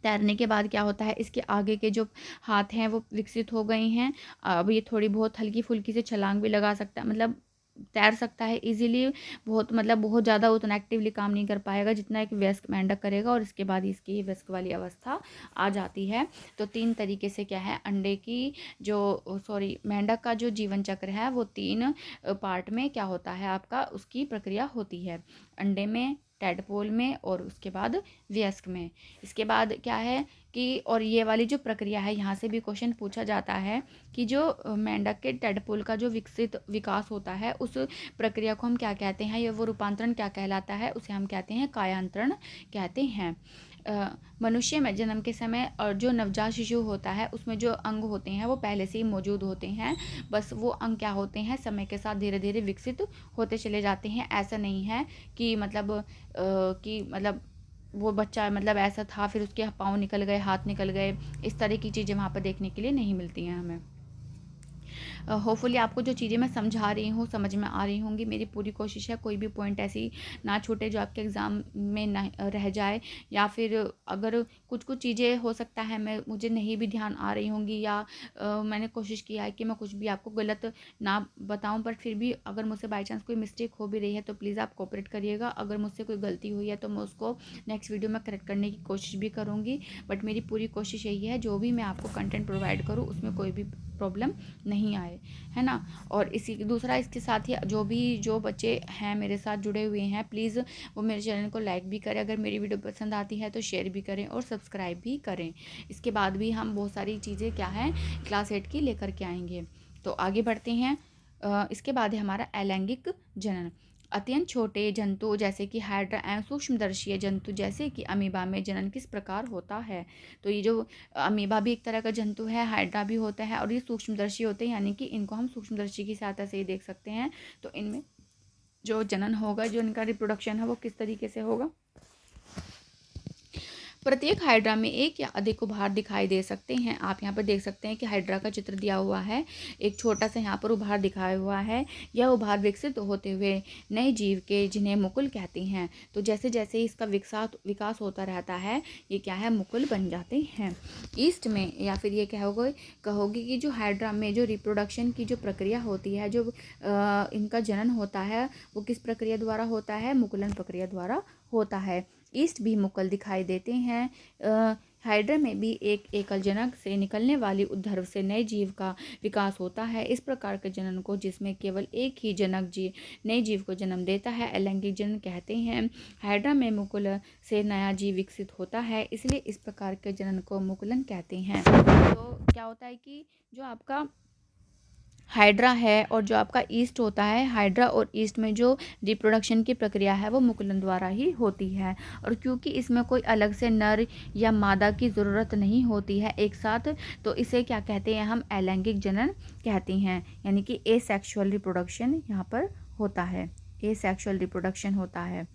तैरने के बाद क्या होता है, इसके आगे के जो हाथ हैं वो विकसित हो गए हैं। अब ये थोड़ी बहुत हल्की फुल्की से छलांग भी लगा सकता है, मतलब तैर सकता है इजीली। बहुत ज़्यादा उतना एक्टिवली काम नहीं कर पाएगा जितना एक वयस्क मेंढक करेगा, और इसके बाद इसकी वयस्क वाली अवस्था आ जाती है। तो 3 तरीके से क्या है, अंडे की जो मेंढक का जो जीवन चक्र है वो 3 पार्ट में क्या होता है आपका, उसकी प्रक्रिया होती है, अंडे में, टेडपोल में और उसके बाद वयस्क में। इसके बाद क्या है कि और ये वाली जो प्रक्रिया है, यहाँ से भी क्वेश्चन पूछा जाता है कि जो मेंढक के टेडपोल का जो विकास होता है उस प्रक्रिया को हम क्या कहते हैं, या वो रूपांतरण क्या कहलाता है, उसे हम कहते हैं कायांतरण कहते हैं। मनुष्य में जन्म के समय और जो नवजात शिशु होता है उसमें जो अंग होते हैं वो पहले से ही मौजूद होते हैं, बस वो अंग क्या होते हैं, समय के साथ धीरे धीरे विकसित होते चले जाते हैं। ऐसा नहीं है कि मतलब वो बच्चा मतलब ऐसा था फिर उसके पाँव निकल गए, हाथ निकल गए, इस तरह की चीज़ें वहाँ पर देखने के लिए नहीं मिलती हैं हमें। होपफुली आपको जो चीज़ें मैं समझा रही हूँ समझ में आ रही होंगी। मेरी पूरी कोशिश है कोई भी पॉइंट ऐसी ना छूटे जो आपके एग्ज़ाम में ना रह जाए, या फिर अगर कुछ कुछ चीज़ें हो सकता है मुझे नहीं भी ध्यान आ रही होंगी, या मैंने कोशिश किया है कि मैं कुछ भी आपको गलत ना बताऊं, पर फिर भी अगर मुझसे बाई चांस कोई मिस्टेक हो भी रही है तो प्लीज़ आप कोऑपरेट करिएगा। अगर मुझसे कोई गलती हुई है तो मैं उसको नेक्स्ट वीडियो में करेक्ट करने की कोशिश भी करूँगी। बट मेरी पूरी कोशिश यही है जो भी मैं आपको कंटेंट प्रोवाइड करूँ उसमें कोई भी प्रॉब्लम नहीं आए, है ना। और इसी दूसरा इसके साथ ही जो बच्चे हैं मेरे साथ जुड़े हुए हैं, प्लीज़ वो मेरे चैनल को लाइक भी करें, अगर मेरी वीडियो पसंद आती है तो शेयर भी करें और सब्सक्राइब भी करें। इसके बाद भी हम बहुत सारी चीज़ें क्या है क्लास 8 की लेकर के आएंगे। तो आगे बढ़ते हैं। इसके बाद है हमारा अलैंगिक जनन। अत्यंत छोटे जंतु जैसे कि हाइड्रा एवं सूक्ष्मदर्शीय जंतु जैसे कि अमीबा में जनन किस प्रकार होता है। तो ये जो अमीबा भी एक तरह का जंतु है, हाइड्रा भी होता है और ये सूक्ष्मदर्शी होते हैं, यानी कि इनको हम सूक्ष्मदर्शी की सहायता से ही देख सकते हैं। तो इनमें जो जनन होगा, जो इनका रिप्रोडक्शन है वो किस तरीके से होगा। प्रत्येक हाइड्रा में एक या अधिक उभार दिखाई दे सकते हैं। आप यहाँ पर देख सकते हैं कि हाइड्रा का चित्र दिया हुआ है, एक छोटा सा यहाँ पर उभार दिखाया हुआ है। यह उभार विकसित होते हुए नए जीव के जिन्हें मुकुल कहते हैं। तो जैसे जैसे इसका विकास होता रहता है, ये क्या है, मुकुल बन जाते हैं। ईस्ट में या फिर ये कहोगे कि जो हाइड्रा में जो रिप्रोडक्शन की जो प्रक्रिया होती है, जो इनका जनन होता है, वो किस प्रक्रिया द्वारा होता है, मुकुलन प्रक्रिया द्वारा होता है। ईस्ट भी मुकुल दिखाई देते हैं। हाइड्रा में भी एक एकल जनक से निकलने वाली उद्धर्व से नए जीव का विकास होता है। इस प्रकार के जनन को, जिसमें केवल एक ही जनक नए जीव को जन्म देता है, अलैंगिक जनन कहते हैं। हाइड्रा में मुकुल से नया जीव विकसित होता है, इसलिए इस प्रकार के जनन को मुकुलन कहते हैं। तो क्या होता है कि जो आपका हाइड्रा है और जो आपका ईस्ट होता है, हाइड्रा और ईस्ट में जो रिप्रोडक्शन की प्रक्रिया है वो मुकुलन द्वारा ही होती है। और क्योंकि इसमें कोई अलग से नर या मादा की ज़रूरत नहीं होती है एक साथ, तो इसे क्या कहते हैं, हम अलैंगिक जनन कहते हैं, यानी कि एसेक्सुअल रिप्रोडक्शन यहाँ पर होता है, एसेक्सुअल रिप्रोडक्शन होता है।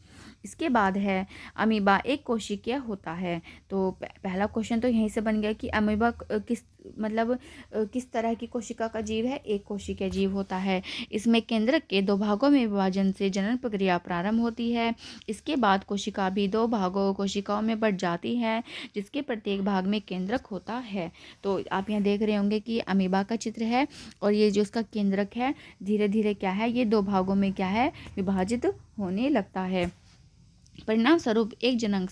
इसके बाद है अमीबा एक कोशिकीय होता है। तो पहला क्वेश्चन तो यहीं से बन गया कि अमीबा किस तरह की कोशिका का जीव है, एक कोशिकीय जीव होता है। इसमें केंद्रक के 2 भागों में विभाजन से जनन प्रक्रिया प्रारंभ होती है। इसके बाद कोशिका भी 2 कोशिकाओं में बढ़ जाती है, जिसके प्रत्येक भाग में केंद्रक होता है। तो आप यहाँ देख रहे होंगे कि अमीबा का चित्र है और ये जो इसका केंद्रक है धीरे धीरे क्या है, ये 2 भागों में क्या है, विभाजित होने लगता है। परिणाम स्वरूप एक जनक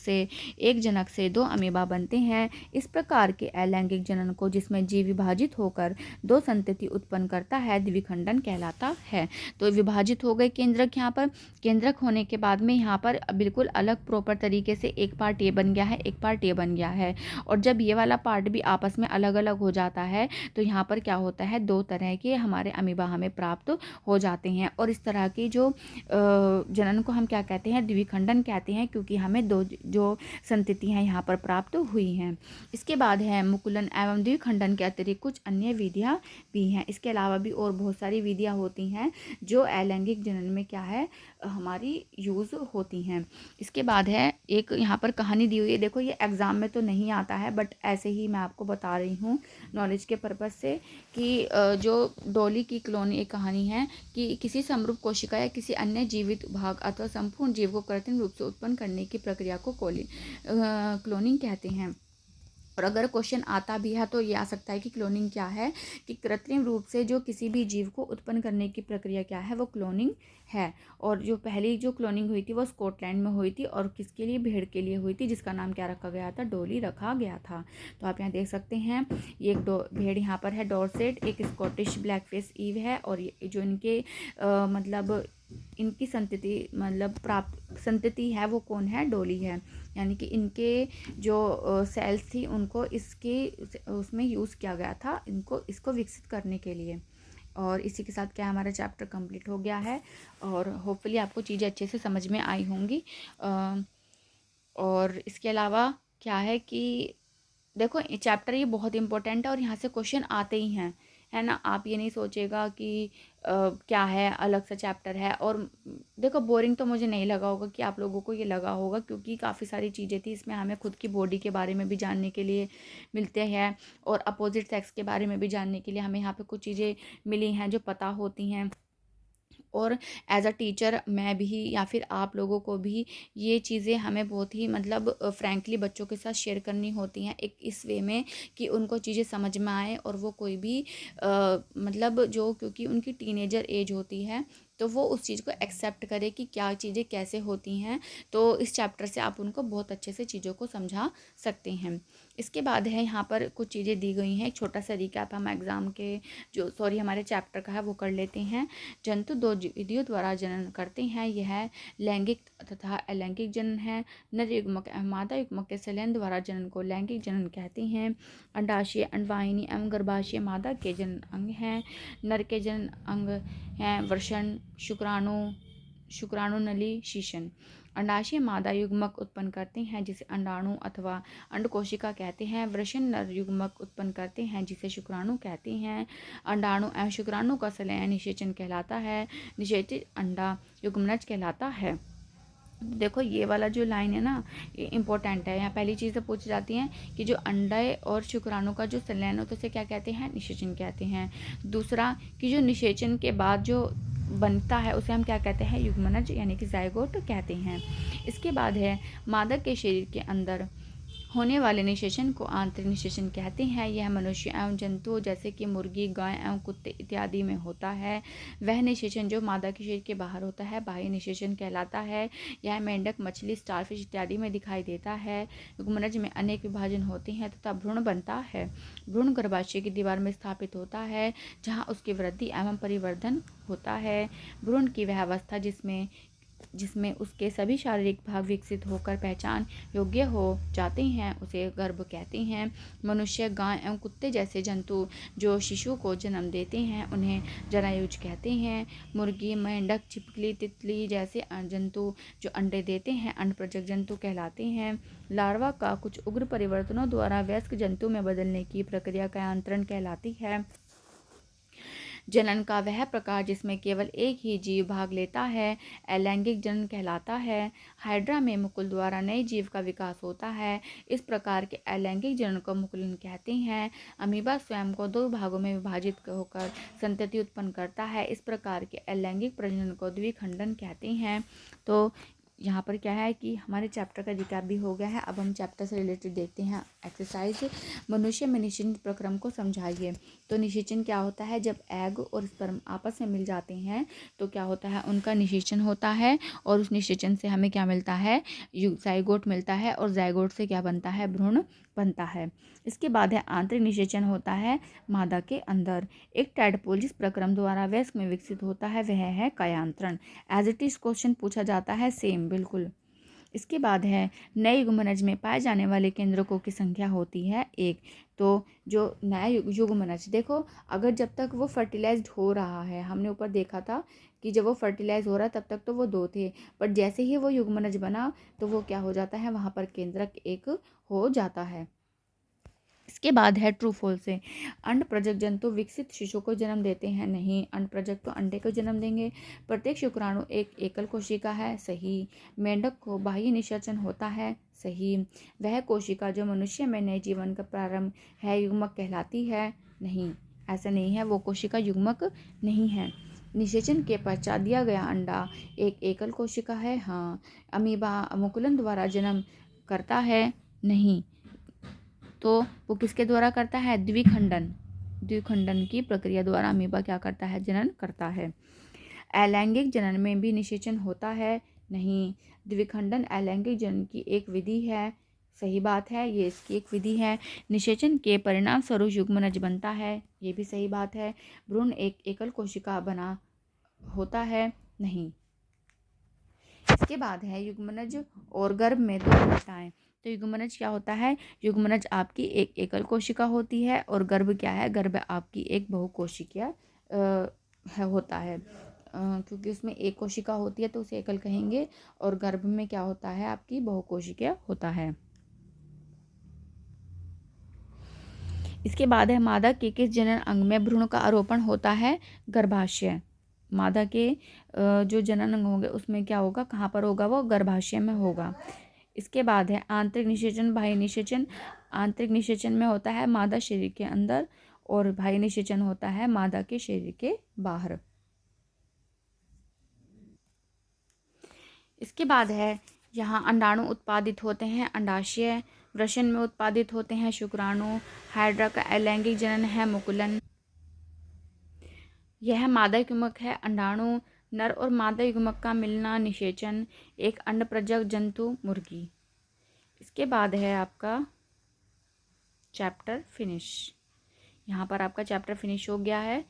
से 2 अमीबा बनते हैं। इस प्रकार के अलैंगिक जनन को, जिसमें जीव विभाजित होकर 2 संतति उत्पन्न करता है, द्विखंडन कहलाता है। तो विभाजित हो गए केंद्रक, यहाँ पर केंद्रक होने के बाद में यहाँ पर बिल्कुल अलग प्रॉपर तरीके से एक पार्ट ये बन गया है, एक पार्ट ये बन गया है। और जब ये वाला पार्ट भी आपस में अलग अलग हो जाता है, तो यहाँ पर क्या होता है, 2 तरह के हमारे अमीबा हमें प्राप्त हो जाते हैं। और इस तरह की जो जनन को हम क्या कहते हैं, द्विखंडन कहते हैं, क्योंकि हमें 2 जो संततियाँ यहाँ पर प्राप्त हुई हैं। इसके बाद है मुकुलन एवं द्विखंडन के अतिरिक्त कुछ अन्य विधियाँ भी हैं। इसके अलावा भी और बहुत सारी विधियाँ होती हैं जो अलैंगिक जनन में क्या है, हमारी यूज़ होती हैं। इसके बाद है एक यहाँ पर कहानी दी हुई है। देखो ये एग्ज़ाम में तो नहीं आता है, बट ऐसे ही मैं आपको बता रही हूँ नॉलेज के पर्पज़ से कि जो डॉली की क्लोनी एक कहानी है कि किसी समरूप कोशिका या किसी अन्य जीवित भाग अथवा संपूर्ण जीव को कृत्रिम रूप से उत्पन्न करने की प्रक्रिया को क्लोनिंग कहते हैं। और अगर क्वेश्चन आता भी है तो ये आ सकता है कि क्लोनिंग क्या है, कि कृत्रिम रूप से जो किसी भी जीव को उत्पन्न करने की प्रक्रिया क्या है, वो क्लोनिंग है। और जो पहली जो क्लोनिंग हुई थी वो स्कॉटलैंड में हुई थी, और किसके लिए, भेड़ के लिए हुई थी, जिसका नाम क्या रखा गया था, डॉली रखा गया था। तो आप यहाँ देख सकते हैं ये एक भेड़ यहाँ पर है डॉर्सेट, एक स्कॉटिश ब्लैकफेस ईव है, और ये जो इनके इनकी संतति है वो कौन है, डॉली है। यानी कि इनके जो सेल्स थी उनको उसमें यूज़ किया गया था, इसको विकसित करने के लिए। और इसी के साथ क्या हमारा चैप्टर कंप्लीट हो गया है, और होपफुली आपको चीज़ें अच्छे से समझ में आई होंगी। और इसके अलावा क्या है कि देखो चैप्टर ये बहुत इंपॉर्टेंट है और यहाँ से क्वेश्चन आते ही हैं, है ना। आप ये नहीं सोचेगा कि क्या है, अलग सा चैप्टर है। और देखो बोरिंग तो मुझे नहीं लगा होगा कि आप लोगों को ये लगा होगा, क्योंकि काफ़ी सारी चीज़ें थी इसमें, हमें खुद की बॉडी के बारे में भी जानने के लिए मिलते हैं, और अपोजिट सेक्स के बारे में भी जानने के लिए हमें यहाँ पे कुछ चीज़ें मिली हैं जो पता होती हैं। और एज अ टीचर मैं भी या फिर आप लोगों को भी ये चीज़ें हमें बहुत ही फ्रैंकली बच्चों के साथ शेयर करनी होती हैं, एक इस वे में कि उनको चीज़ें समझ में आए, और वो कोई भी जो क्योंकि उनकी टीनेजर एज होती है, तो वो उस चीज़ को एक्सेप्ट करे कि क्या चीज़ें कैसे होती हैं। तो इस चैप्टर से आप उनको बहुत अच्छे से चीज़ों को समझा सकते हैं। इसके बाद है यहाँ पर कुछ चीज़ें दी गई हैं, एक छोटा सा रिकैप हम एग्ज़ाम के हमारे चैप्टर का है वो कर लेते हैं। जंतु दो विधियों द्वारा जनन करते हैं, यह लैंगिक तथा अलैंगिक जनन है। नर युग्मक एवं मादा युग्मक के संलयन द्वारा जनन को लैंगिक जनन कहते हैं। अंडाशय, अंडवाहिनी एवं गर्भाशय मादा के जनन अंग हैं। नर के जनन अंग हैं वृषण, शुक्राणु नली, शीशन। अंडाशय मादा युग्मक उत्पन्न करते हैं जिसे अंडाणु अथवा अंडकोशिका कहते हैं। वृषण नर युग्मक उत्पन्न करते हैं जिसे शुक्राणु कहते हैं। अंडाणु एवं शुक्राणु का संलयन निषेचन कहलाता है। निषेचित अंडा युग्मनज कहलाता है। देखो ये वाला जो लाइन है ना, ये इम्पोर्टेंट है। यहाँ पहली चीज़ें पूछी जाती हैं कि जो अंडा और शुक्राणु का जो संलयन होता है उसे क्या कहते हैं, निषेचन कहते हैं। दूसरा कि जो निषेचन के बाद जो बनता है उसे हम क्या कहते हैं, युग्मनज यानी कि जाइगोट कहते हैं। इसके बाद है मादा के शरीर के अंदर होने वाले निषेचन को आंतरिक निषेचन कहते हैं। यह मनुष्य एवं जंतुओं जैसे कि मुर्गी, गाय एवं कुत्ते इत्यादि में होता है। वह निषेचन जो मादा के शरीर के बाहर होता है बाह्य निषेचन कहलाता है। यह मेंढक, मछली, स्टारफिश इत्यादि में दिखाई देता है। युग्मनज में अनेक विभाजन होते हैं तथा भ्रूण बनता है। भ्रूण गर्भाशय की दीवार में स्थापित होता है जहाँ उसकी वृद्धि एवं परिवर्धन होता है। भ्रूण की वह अवस्था जिसमें उसके सभी शारीरिक भाग विकसित होकर पहचान योग्य हो जाते हैं उसे गर्भ कहते हैं। मनुष्य, गाय एवं कुत्ते जैसे जंतु जो शिशु को जन्म देते हैं उन्हें जरायुज कहते हैं। मुर्गी, मेंढक, छिपकली, तितली जैसे जंतु जो अंडे देते हैं अंडप्रजक जंतु कहलाते हैं। लार्वा का कुछ उग्र परिवर्तनों द्वारा वयस्क जंतु में बदलने की प्रक्रिया कायांतरण कहलाती है। जनन का वह प्रकार जिसमें केवल एक ही जीव भाग लेता है अलैंगिक जनन कहलाता है। हाइड्रा में मुकुल द्वारा नए जीव का विकास होता है। इस प्रकार के अलैंगिक जनन को मुकुलन कहते हैं। अमीबा स्वयं को दो भागों में विभाजित होकर संतति उत्पन्न करता है। इस प्रकार के अलैंगिक प्रजनन को द्विखंडन कहते हैं। तो यहाँ पर क्या है कि हमारे चैप्टर का रिकैप भी हो गया है। अब हम चैप्टर से रिलेटेड देखते हैं एक्सरसाइज। मनुष्य में निषेचन प्रक्रम को समझाइए। तो निषेचन क्या होता है, जब एग और स्पर्म आपस में मिल जाते हैं तो क्या होता है, उनका निषेचन होता है और उस निषेचन से हमें क्या मिलता है, जाइगोट मिलता है और जाइगोट से क्या बनता है, भ्रूण बनता है। इसके बाद है आंतरिक निषेचन होता है मादा के अंदर। एक टैडपोल जिस प्रक्रम द्वारा वयस्क में विकसित होता है वह है कायांतरण। एज इट इज क्वेश्चन पूछा जाता है, सेम बिल्कुल। इसके बाद है नए युग्मनज में पाए जाने वाले केंद्रकों की संख्या होती है 1। तो जो नया युग्मनज, देखो अगर जब तक वो फर्टिलाइज्ड हो रहा है, हमने ऊपर देखा था कि जब वो फर्टिलाइज हो रहा है तब तक तो वो 2 थे, पर जैसे ही वो युग्मनज बना तो वो क्या हो जाता है, वहाँ पर केंद्रक 1 हो जाता है। इसके बाद है ट्रू फॉल्स से। अंड प्रजक जंतु विकसित शिशु को जन्म देते हैं, नहीं। अंड प्रजक तो अंडे को जन्म देंगे। प्रत्येक शुक्राणु एक एकल कोशिका है, सही। मेंढक को बाह्य निषेचन होता है, सही। वह कोशिका जो मनुष्य में नए जीवन का प्रारंभ है युग्मक कहलाती है, नहीं, ऐसा नहीं है, वो कोशिका युग्मक नहीं है। निषेचन के पश्चात दिया गया अंडा एक एकल कोशिका है, हाँ। अमीबा मुकुलन द्वारा जन्म करता है, नहीं। तो वो किसके द्वारा करता है, द्विखंडन की प्रक्रिया द्वारा अमीबा क्या करता है, जनन करता है। अलैंगिक जनन में भी निषेचन होता है, नहीं। द्विखंडन अलैंगिक जनन की एक विधि है, सही बात है, ये इसकी एक विधि है। निषेचन के परिणाम स्वरूप युग्मनज बनता है, ये भी सही बात है। भ्रूण एक एकल कोशिका बना होता है, नहीं। इसके बाद है युग्मनज और गर्भ में 2 भिन्नताएं। तो युग्मनज क्या होता है, युग्मनज आपकी एक एकल कोशिका होती है और गर्भ क्या है, गर्भ आपकी एक बहुकोशिकीय होता है। क्योंकि उसमें एक कोशिका होती है तो उसे एकल कहेंगे, और गर्भ में क्या होता है, आपकी बहुकोशिकीय होता है। इसके बाद है मादा के किस जनन अंग में भ्रूण का आरोपण होता है, गर्भाशय। मादा के जो जनन अंग होंगे उसमें क्या होगा, कहाँ पर होगा, वो गर्भाशय में होगा। इसके बाद है आंतरिक निषेचन, बाह्य निषेचन। आंतरिक निषेचन में होता है मादा शरीर के अंदर और बाह्य निषेचन होता है मादा के शरीर के बाहर। इसके बाद है यहाँ अंडाणु उत्पादित होते हैं, अंडाशय। वृषण में उत्पादित होते हैं शुक्राणु। हाइड्रा का अलैंगिक जनन है मुकुलन। यह मादा युग्मक है, अंडाणु नर और मादा युग्मक का मिलना निषेचन, एक अंडप्रजक जंतु मुर्गी। इसके बाद है आपका चैप्टर फिनिश। यहाँ पर आपका चैप्टर फिनिश हो गया है।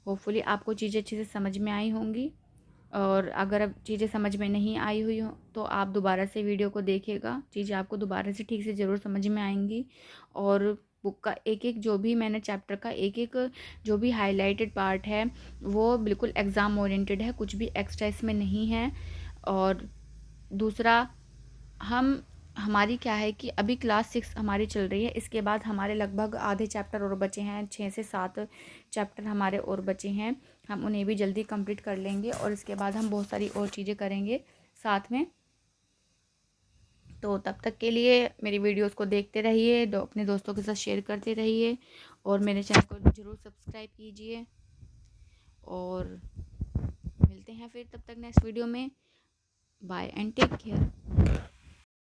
होपफुली आपको चीज़ें अच्छे से समझ में आई होंगी, और अगर अब चीज़ें समझ में नहीं आई हुई हो तो आप दोबारा से वीडियो को देखिएगा, चीज़ें आपको दोबारा से ठीक से ज़रूर समझ में आएंगी। और बुक का एक एक जो भी मैंने चैप्टर का एक एक जो भी हाईलाइटेड पार्ट है वो बिल्कुल एग्ज़ाम ओरिएंटेड है, कुछ भी एक्स्ट्रा इसमें नहीं है। और दूसरा, हमारी क्या है कि अभी क्लास 6 हमारी चल रही है, इसके बाद हमारे लगभग आधे चैप्टर और बचे हैं, 6 से 7 चैप्टर हमारे और बचे हैं। हम उन्हें भी जल्दी कंप्लीट कर लेंगे और इसके बाद हम बहुत सारी और चीज़ें करेंगे साथ में। तो तब तक के लिए मेरी वीडियोस को देखते रहिए, अपने दोस्तों के साथ शेयर करते रहिए, और मेरे चैनल को ज़रूर सब्सक्राइब कीजिए। और मिलते हैं फिर तब तक नेक्स्ट वीडियो में। Bye and take care.